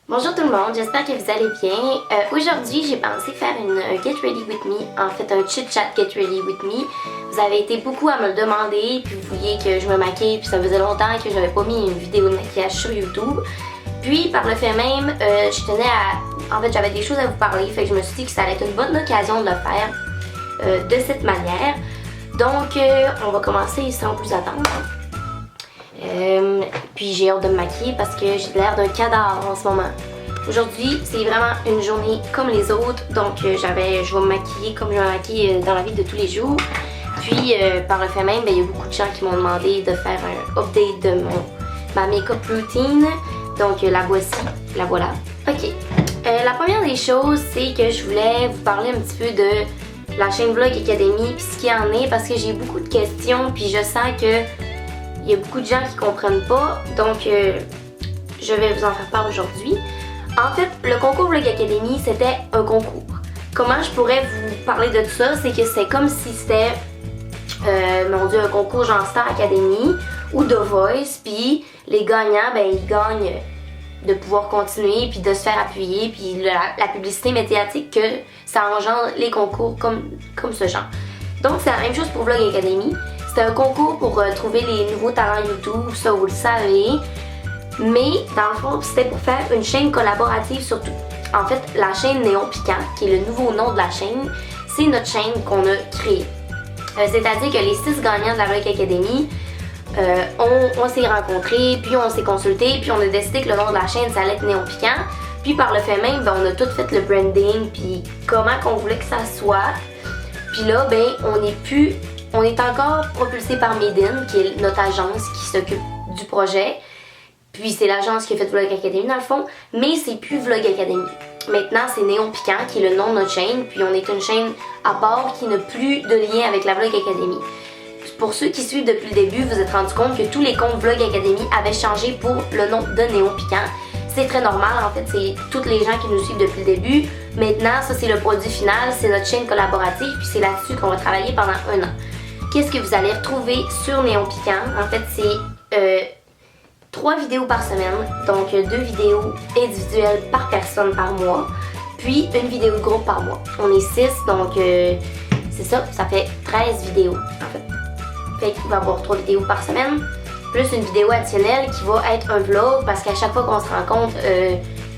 Bonjour tout le monde, j'espère que vous allez bien. Aujourd'hui, j'ai pensé faire une Get Ready With Me, en fait un chit-chat Get Ready With Me. Vous avez été beaucoup à me le demander, puis vous vouliez que je me maquille, puis ça faisait longtemps que j'avais pas mis une vidéo de maquillage sur YouTube. Puis par le fait même, je tenais à... En fait, j'avais des choses à vous parler, fait que je me suis dit que ça allait être une bonne occasion de le faire de cette manière. Donc, on va commencer sans plus attendre. Puis j'ai hâte de me maquiller parce que j'ai l'air d'un cadavre en ce moment. Aujourd'hui, c'est vraiment une journée comme les autres, donc je vais me maquiller comme je me maquille dans la vie de tous les jours. Puis par le fait même, il y a beaucoup de gens qui m'ont demandé de faire un update de ma make-up routine. Donc la voici, la voilà. Ok, la première des choses, c'est que je voulais vous parler un petit peu de la chaîne Vlog Academy puis ce qu'il y en est parce que j'ai beaucoup de questions puis je sens que il y a beaucoup de gens qui comprennent pas, donc je vais vous en faire part aujourd'hui. En fait, le concours Vlog Academy, c'était un concours. Comment je pourrais vous parler de tout ça? C'est que c'est comme si c'était, mon Dieu, un concours genre Star Academy ou The Voice, puis les gagnants, ben ils gagnent de pouvoir continuer, puis de se faire appuyer, puis la publicité médiatique que ça engendre les concours comme ce genre. Donc c'est la même chose pour Vlog Academy. C'est un concours pour trouver les nouveaux talents YouTube, ça vous le savez. Mais dans le fond, c'était pour faire une chaîne collaborative surtout. En fait, la chaîne Néon Piquant, qui est le nouveau nom de la chaîne, c'est notre chaîne qu'on a créée. C'est-à-dire que les 6 gagnants de la Vlog Academy, on s'est rencontrés, puis on s'est consultés, puis on a décidé que le nom de la chaîne, ça allait être Néon Piquant. Puis par le fait même, ben, on a tout fait le branding, puis comment qu'on voulait que ça soit. Puis là, ben, on est encore propulsé par Medin, qui est notre agence qui s'occupe du projet. Puis c'est l'agence qui a fait Vlog Academy dans le fond, mais c'est plus Vlog Academy. Maintenant, c'est Néon Piquant qui est le nom de notre chaîne, puis on est une chaîne à part qui n'a plus de lien avec la Vlog Academy. Pour ceux qui suivent depuis le début, vous êtes rendu compte que tous les comptes Vlog Academy avaient changé pour le nom de Néon Piquant. C'est très normal, en fait, c'est toutes les gens qui nous suivent depuis le début. Maintenant, ça c'est le produit final, c'est notre chaîne collaborative, puis c'est là-dessus qu'on va travailler pendant 1 an. Qu'est-ce que vous allez retrouver sur Néon Piquant? En fait, c'est 3 vidéos par semaine, donc 2 vidéos individuelles par personne par mois, puis une vidéo de groupe par mois. On est 6, donc c'est ça, ça fait 13 vidéos en fait. Fait qu'il va y avoir 3 vidéos par semaine, plus une vidéo additionnelle qui va être un vlog, parce qu'à chaque fois qu'on se rencontre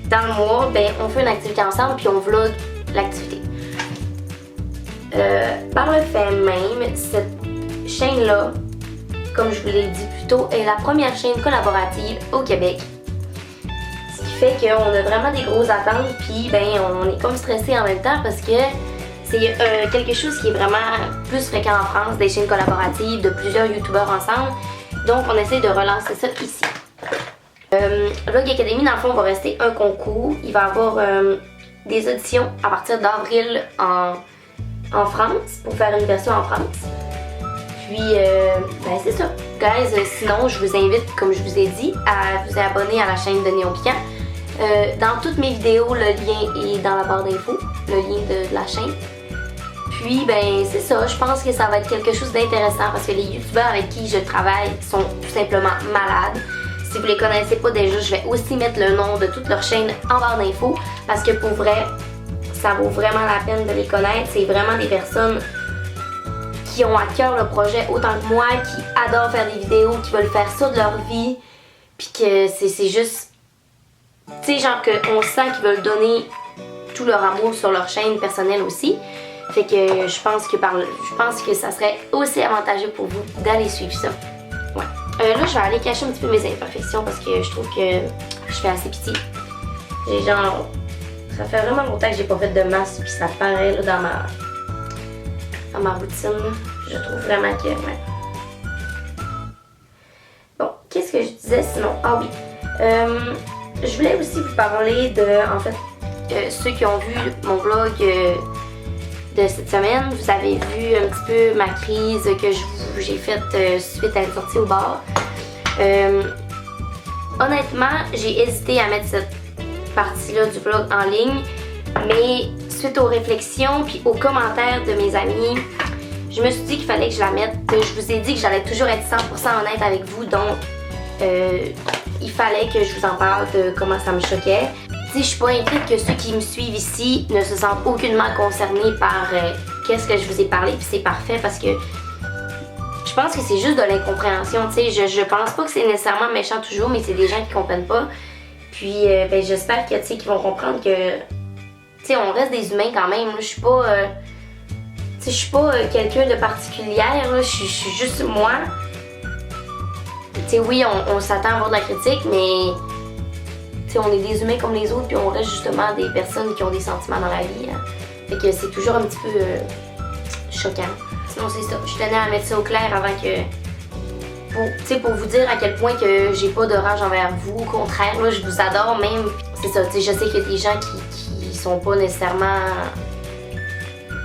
dans le mois, ben, on fait une activité ensemble, puis on vlog l'activité. Par le fait même, cette chaîne-là, comme je vous l'ai dit plus tôt, est la première chaîne collaborative au Québec. Ce qui fait qu'on a vraiment des grosses attentes, puis ben, on est comme stressé en même temps parce que c'est quelque chose qui est vraiment plus fréquent en France, des chaînes collaboratives de plusieurs youtubeurs ensemble. Donc on essaie de relancer ça ici. Vlog Academy, dans le fond, va rester un concours. Il va y avoir des auditions à partir d'avril en France, pour faire une version en France. Puis, ben c'est ça. Guys, sinon, je vous invite, comme je vous ai dit, à vous abonner à la chaîne de Néon Piquant. Dans toutes mes vidéos, le lien est dans la barre d'infos, le lien de la chaîne. Puis, ben c'est ça. Je pense que ça va être quelque chose d'intéressant parce que les youtubeurs avec qui je travaille sont tout simplement malades. Si vous les connaissez pas déjà, je vais aussi mettre le nom de toute leur chaîne en barre d'infos parce que pour vrai, ça vaut vraiment la peine de les connaître. C'est vraiment des personnes qui ont à cœur le projet autant que moi, qui adorent faire des vidéos, qui veulent faire ça de leur vie, puis que c'est juste, tu sais, genre qu'on sent qu'ils veulent donner tout leur amour sur leur chaîne personnelle aussi. Fait que je pense que ça serait aussi avantageux pour vous d'aller suivre ça. Ouais. Là, je vais aller cacher un petit peu mes imperfections parce que je trouve que je fais assez pitié. J'ai genre, ça fait vraiment longtemps que j'ai pas fait de masque, puis ça paraît là, dans ma routine. Je trouve vraiment que, ouais. Bon, qu'est-ce que je disais sinon? Ah oui. Je voulais aussi vous parler de, en fait, ceux qui ont vu mon vlog de cette semaine. Vous avez vu un petit peu ma crise que j'ai faite suite à une sortie au bar. Honnêtement, j'ai hésité à mettre cette partie-là du vlog en ligne, mais suite aux réflexions puis aux commentaires de mes amis, je me suis dit qu'il fallait que je la mette. Je vous ai dit que j'allais toujours être 100% honnête avec vous, donc il fallait que je vous en parle de comment ça me choquait. Tu sais, je suis pas inquiète que ceux qui me suivent ici ne se sentent aucunement concernés par qu'est-ce que je vous ai parlé, puis c'est parfait parce que je pense que c'est juste de l'incompréhension, tu sais. Je pense pas que c'est nécessairement méchant toujours, mais c'est des gens qui comprennent pas. Puis, ben, j'espère que, tu sais, qu'ils vont comprendre que, tu sais, on reste des humains quand même. Je suis pas, tu sais, je suis pas quelqu'un de particulière. Je suis juste moi. Tu sais, oui, on s'attend à avoir de la critique, mais, tu sais, on est des humains comme les autres, puis on reste justement des personnes qui ont des sentiments dans la vie. Hein. Fait que c'est toujours un petit peu choquant. Sinon, c'est ça. Je tenais à mettre ça au clair avant que. Pour vous dire à quel point que j'ai pas de rage envers vous. Au contraire, là, je vous adore même. C'est ça, je sais qu'il y a des gens qui sont pas nécessairement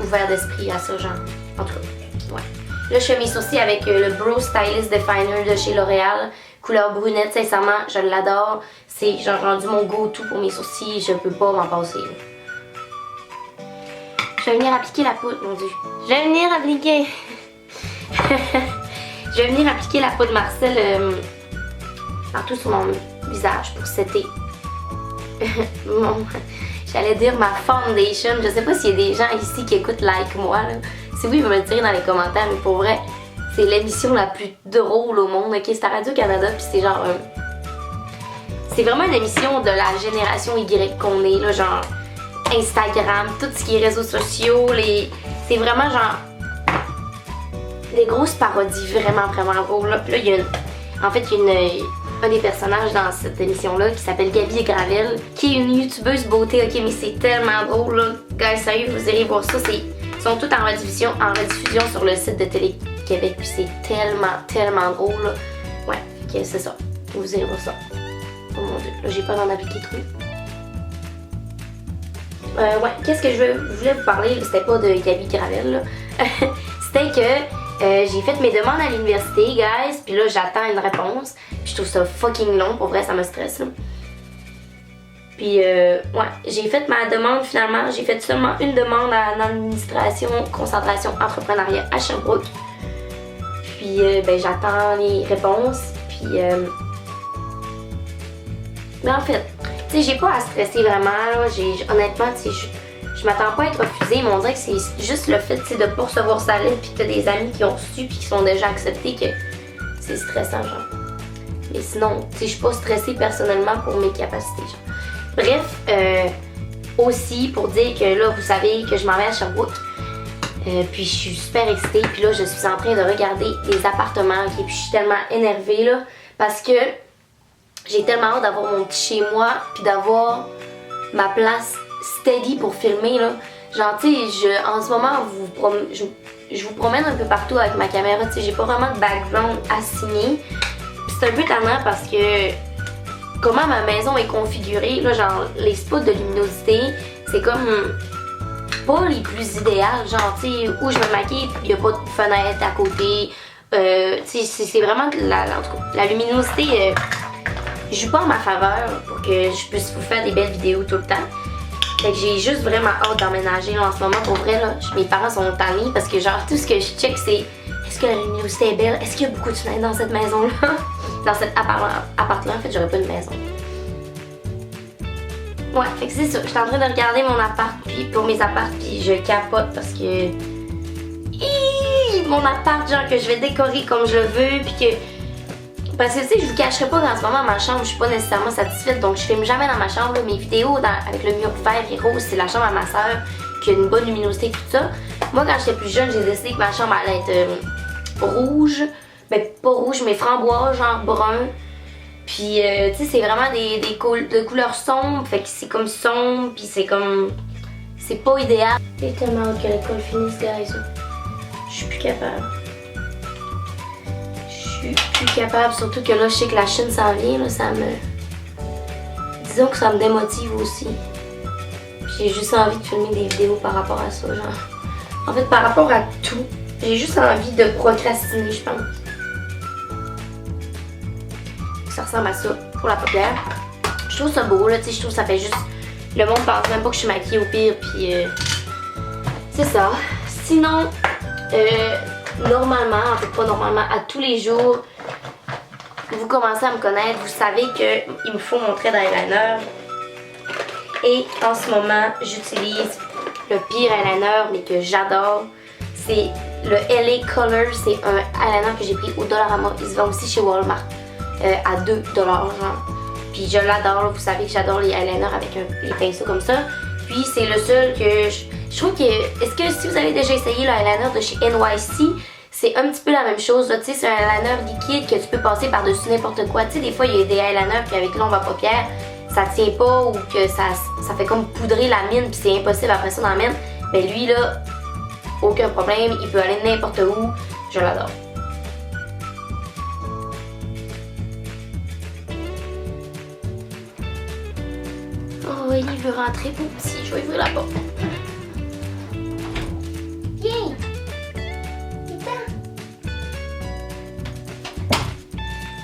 ouverts d'esprit à ça, genre. En tout cas, ouais. Là, je fais mes sourcils avec le Brow Stylist Definer de chez L'Oréal. Couleur brunette, sincèrement, je l'adore. C'est genre rendu mon go-to pour mes sourcils. Je peux pas m'en passer. Je vais venir appliquer la poudre, mon dieu. Je vais venir appliquer. Je vais venir appliquer la poudre Marcel partout sur mon visage pour setter. J'allais dire ma foundation. Je sais pas s'il y a des gens ici qui écoutent like moi. Là. Si oui, vous me le direz dans les commentaires, mais pour vrai, c'est l'émission la plus drôle au monde. Ok, c'est à Radio-Canada, puis c'est genre. C'est vraiment une émission de la génération Y qu'on est, là, genre Instagram, tout ce qui est réseaux sociaux, c'est vraiment genre. Des grosses parodies vraiment drôles. Là. Puis là, il y a en fait, il y a un des personnages dans cette émission-là qui s'appelle Gabi Gravel, qui est une youtubeuse beauté, ok, mais c'est tellement drôle, là. Guys, sérieux, vous irez voir ça. Ils sont tous en rediffusion sur le site de Télé-Québec, puis c'est tellement drôle, là. Ouais, ok, c'est ça. Vous irez voir ça. Oh mon dieu, là, j'ai pas d'en appliquer trop. Ouais, qu'est-ce que je voulais vous parler, c'était pas de Gabi Gravel, là. C'était que j'ai fait mes demandes à l'université, guys, puis là j'attends une réponse. Puis je trouve ça fucking long, pour vrai, ça me stresse là. Puis ouais, j'ai fait ma demande finalement. J'ai fait seulement une demande en administration, concentration, entrepreneuriat à Sherbrooke. Puis ben j'attends les réponses. Puis mais en fait, tu sais, j'ai pas à stresser vraiment là. Honnêtement, tu sais, je m'attends pas à être refusée, mais on dirait que c'est juste le fait de pas recevoir sa lettre puis que t'as des amis qui ont reçu puis qui sont déjà acceptés que c'est stressant, genre. Mais sinon, tu sais, je suis pas stressée personnellement pour mes capacités, genre. Bref, aussi pour dire que là, vous savez que je m'en vais à Sherbrooke, puis je suis super excitée, puis là, je suis en train de regarder les appartements, okay, puis je suis tellement énervée, là, parce que j'ai tellement hâte d'avoir mon petit chez moi puis d'avoir ma place steady pour filmer là. Genre tu sais, en ce moment je vous promène un peu partout avec ma caméra, tu sais, j'ai pas vraiment de background assigné. C'est un peu tannant parce que comment ma maison est configurée, là, genre les spots de luminosité, c'est comme pas les plus idéales, genre tu sais, où je me maquille, il y a pas de fenêtre à côté. Tu sais, c'est vraiment en tout cas, la luminosité joue pas en ma faveur pour que je puisse vous faire des belles vidéos tout le temps. Fait que j'ai juste vraiment hâte d'emménager en ce moment. Pour vrai, là, mes parents sont tannés parce que genre tout ce que je check c'est est-ce que la luminosité est belle? Est-ce qu'il y a beaucoup de fenêtres dans cette maison-là? Dans cet appart-là, en fait, j'aurais pas de maison. Ouais, fait que c'est ça. Je suis en train de regarder mon appart, puis pour mes apparts, puis je capote parce que... mon appart, genre, que je vais décorer comme je veux, puis que... Parce que tu sais, je vous cacherai pas qu'en ce moment, ma chambre, je suis pas nécessairement satisfaite, donc je filme jamais dans ma chambre. Là. Mes vidéos avec le mur vert et rose, c'est la chambre à ma soeur qui a une bonne luminosité, tout ça. Moi, quand j'étais plus jeune, j'ai décidé que ma chambre allait être rouge. Ben, pas rouge, mais framboise, genre brun. Puis, tu sais, c'est vraiment de couleurs sombres, fait que c'est comme sombre, puis c'est comme... C'est pas idéal. J'ai tellement hâte que l'école finisse, guys. Je suis plus capable. Je suis plus capable, surtout que là, je sais que la Chine s'en vient, là, ça me... Disons que ça me démotive aussi. J'ai juste envie de filmer des vidéos par rapport à ça, genre. En fait, par rapport à tout, j'ai juste envie de procrastiner, je pense. Ça ressemble à ça pour la paupière. Je trouve ça beau, là, tu sais, je trouve que ça fait juste... Le monde pense même pas que je suis maquillée au pire, puis c'est ça. Sinon, normalement, en fait pas normalement, à tous les jours, vous commencez à me connaître, vous savez qu'il me faut mon trait d'eyeliner. Et en ce moment, j'utilise le pire eyeliner, mais que j'adore. C'est le LA Color. C'est un eyeliner que j'ai pris au Dollarama. Il se vend aussi chez Walmart à 2 $, genre. Puis je l'adore. Vous savez que j'adore les eyeliners avec les pinceaux comme ça. Puis c'est le seul que je trouve que... Est-ce que si vous avez déjà essayé le eyeliner de chez NYC, c'est un petit peu la même chose. Tu sais, c'est un eyeliner liquide que tu peux passer par-dessus n'importe quoi. Tu sais, des fois, il y a des eyeliners puis avec l'ombre à paupières, ça tient pas ou que ça fait comme poudrer la mine puis c'est impossible après ça dans la mine. Mais lui, là, aucun problème. Il peut aller n'importe où. Je l'adore. Oh, il veut rentrer pour petit. Je vais ouvrir la porte. Viens!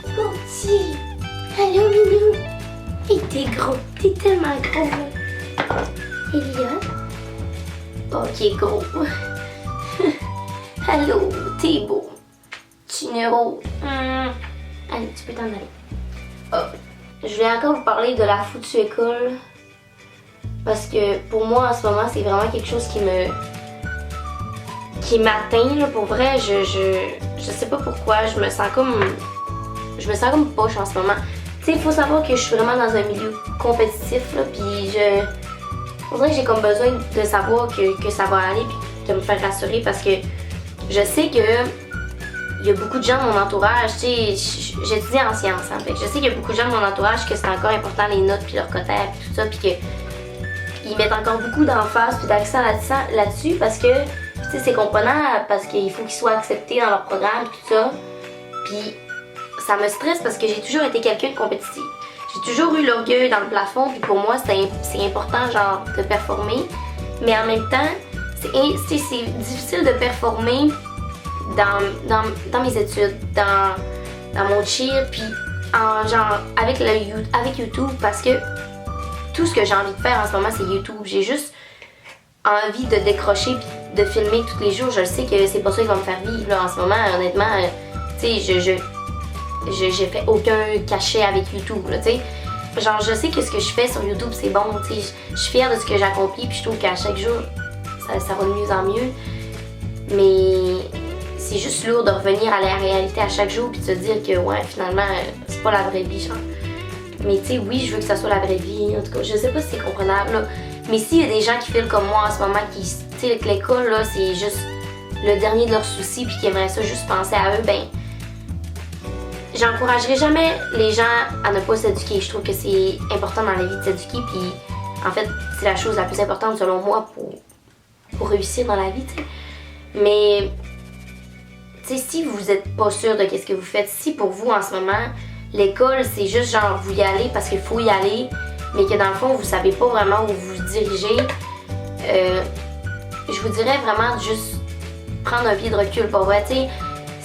Petit! Allô, Minou! Et t'es gros! T'es tellement gros! Elliot? Oh, qui est gros! Allô, t'es beau! Tu neuro! Allez, tu peux t'en aller. Oh, je voulais encore vous parler de la foutue école. Parce que pour moi, en ce moment, c'est vraiment quelque chose qui m'atteint, là, pour vrai. Je sais pas pourquoi, je me sens comme poche en ce moment. Tu sais, il faut savoir que je suis vraiment dans un milieu compétitif, là, puis on dirait que j'ai comme besoin de savoir que ça va aller, puis de me faire rassurer, parce que je sais que il y a beaucoup de gens de mon entourage, tu sais, j'étudie en sciences, en fait. Je sais qu'il y a beaucoup de gens de mon entourage que c'est encore important les notes, puis leur cotère, puis tout ça, puis qu'ils mettent encore beaucoup d'emphase, puis d'accent là-dessus, parce que, tu sais, c'est comprenant, parce qu'il faut qu'ils soient acceptés dans leur programme, puis tout ça. Puis ça me stresse parce que j'ai toujours été quelqu'un de compétitif. J'ai toujours eu l'orgueil dans le plafond, puis pour moi, c'est important, genre, de performer. Mais en même temps, c'est difficile de performer dans mes études, dans mon cheer, puis genre, avec YouTube, parce que tout ce que j'ai envie de faire en ce moment, c'est YouTube. J'ai juste envie de décrocher puis de filmer tous les jours. Je sais que c'est pas ça qui va me faire vivre, là, en ce moment. Honnêtement, tu sais, j'ai fait aucun cachet avec YouTube, là, tu sais. Genre, je sais que ce que je fais sur YouTube, c'est bon, tu sais. Je suis fière de ce que j'accomplis, puis je trouve qu'à chaque jour, ça va de mieux en mieux. Mais c'est juste lourd de revenir à la réalité à chaque jour, puis de se dire que, ouais, finalement, c'est pas la vraie vie, genre. Mais tu sais, oui, je veux que ça soit la vraie vie, en tout cas. Je sais pas si c'est comprenable, là. Mais s'il y a des gens qui filent comme moi en ce moment, qui, tu sais, que l'école, là, c'est juste le dernier de leurs soucis, puis qui aimeraient ça juste penser à eux, ben, j'encouragerai jamais les gens à ne pas s'éduquer. Je trouve que c'est important dans la vie de s'éduquer, puis en fait, c'est la chose la plus importante selon moi pour réussir dans la vie, tu sais. Mais, tu sais, si vous êtes pas sûr de qu'est-ce que vous faites, si pour vous en ce moment, l'école, c'est juste genre vous y allez parce qu'il faut y aller, mais que dans le fond, vous savez pas vraiment où vous dirigez, je vous dirais vraiment de juste prendre un pied de recul pour vrai, tu sais.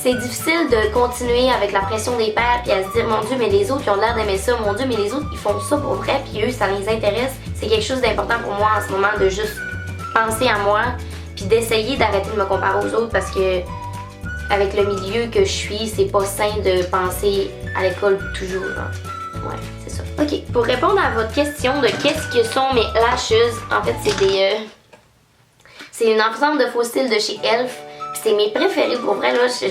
C'est difficile de continuer avec la pression des pairs puis à se dire mon Dieu, mais les autres ils ont l'air d'aimer ça, mon Dieu, mais les autres ils font ça pour vrai puis eux ça les intéresse. C'est quelque chose d'important pour moi en ce moment de juste penser à moi puis d'essayer d'arrêter de me comparer aux autres parce que avec le milieu que je suis, c'est pas sain de penser à l'école toujours, genre. Ouais, c'est ça. Ok, pour répondre à votre question de qu'est-ce que sont mes lashes, en fait c'est une ensemble de faux cils de chez Elf. C'est mes préférés pour vrai, là, je suis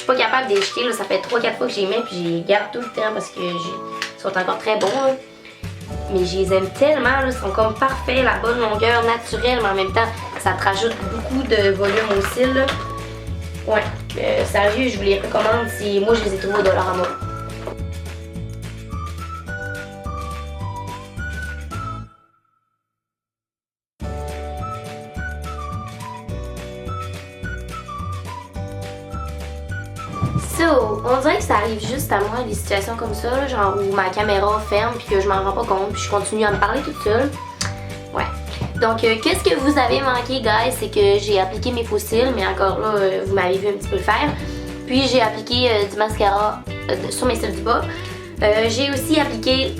pas capable de les jeter, là, ça fait 3-4 fois que j'y mets puis je les garde tout le temps parce que ils sont encore très bons, là. Mais je les aime tellement, là, ils sont comme parfaits, la bonne longueur, naturelle, mais en même temps, ça te rajoute beaucoup de volume aux cils, là. Ouais, sérieux, je vous les recommande, moi je les ai trouvés au Dollarama. So, on dirait que ça arrive juste à moi, des situations comme ça, là, genre où ma caméra ferme puis que je m'en rends pas compte puis je continue à me parler toute seule. Ouais. Donc, qu'est-ce que vous avez manqué, guys? C'est que j'ai appliqué mes faux cils, mais encore là, vous m'avez vu un petit peu le faire. Puis, j'ai appliqué du mascara sur mes cils du bas. J'ai aussi appliqué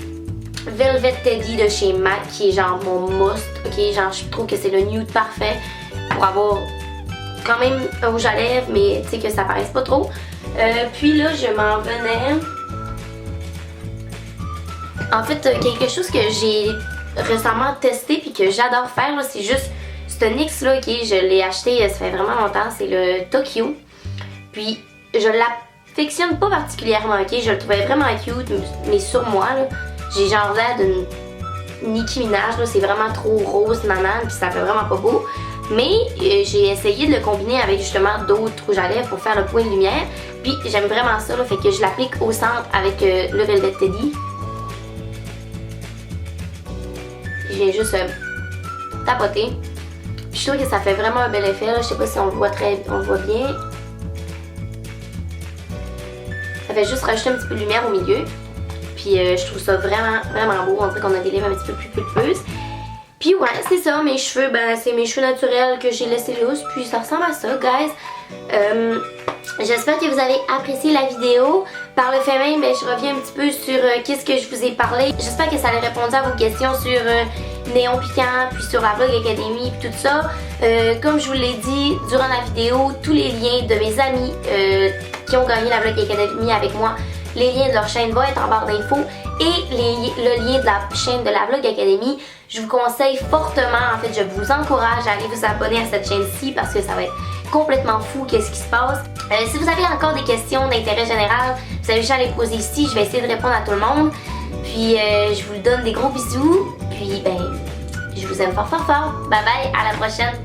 Velvet Teddy de chez MAC, qui est genre mon must. Ok, genre, je trouve que c'est le nude parfait pour avoir quand même un rouge à lèvres, mais tu sais que ça paraisse pas trop. Puis là, je m'en venais En fait, quelque chose que j'ai récemment testé puis que j'adore faire, c'est juste ce NYX là, ok, je l'ai acheté ça fait vraiment longtemps, c'est le Tokyo. Puis je l'affectionne pas particulièrement, ok, je le trouvais vraiment cute, mais sur moi là, j'ai genre l'air d'une Nicki Minaj, là, c'est vraiment trop rose, banane, puis ça fait vraiment pas beau. Mais j'ai essayé de le combiner avec justement d'autres rouges à lèvres pour faire le point de lumière. Puis j'aime vraiment ça, là, fait que je l'applique au centre avec le Velvet Teddy. Je viens juste tapoter. Puis je trouve que ça fait vraiment un bel effet, là. Je sais pas si on le voit on le voit bien. Ça fait juste rajouter un petit peu de lumière au milieu. Puis je trouve ça vraiment, vraiment beau. On dirait qu'on a des lèvres un petit peu plus pulpeuses. Puis ouais, c'est ça, mes cheveux, ben c'est mes cheveux naturels que j'ai laissés lousses. Puis ça ressemble à ça, guys. J'espère que vous avez apprécié la vidéo. Par le fait même, ben, je reviens un petit peu sur qu'est-ce que je vous ai parlé. J'espère que ça a répondu à vos questions sur Néon Piquant, puis sur la Vlog Academy, puis tout ça. Comme je vous l'ai dit durant la vidéo, tous les liens de mes amis qui ont gagné la Vlog Academy avec moi, les liens de leur chaîne vont être en barre d'infos et le lien de la chaîne de la Vlog Academy. Je vous conseille fortement, en fait je vous encourage à aller vous abonner à cette chaîne-ci parce que ça va être complètement fou qu'est-ce qui se passe. Si vous avez encore des questions d'intérêt général, vous avez juste à les poser ici, je vais essayer de répondre à tout le monde. Puis je vous donne des gros bisous, puis ben je vous aime fort fort fort. Bye bye, à la prochaine.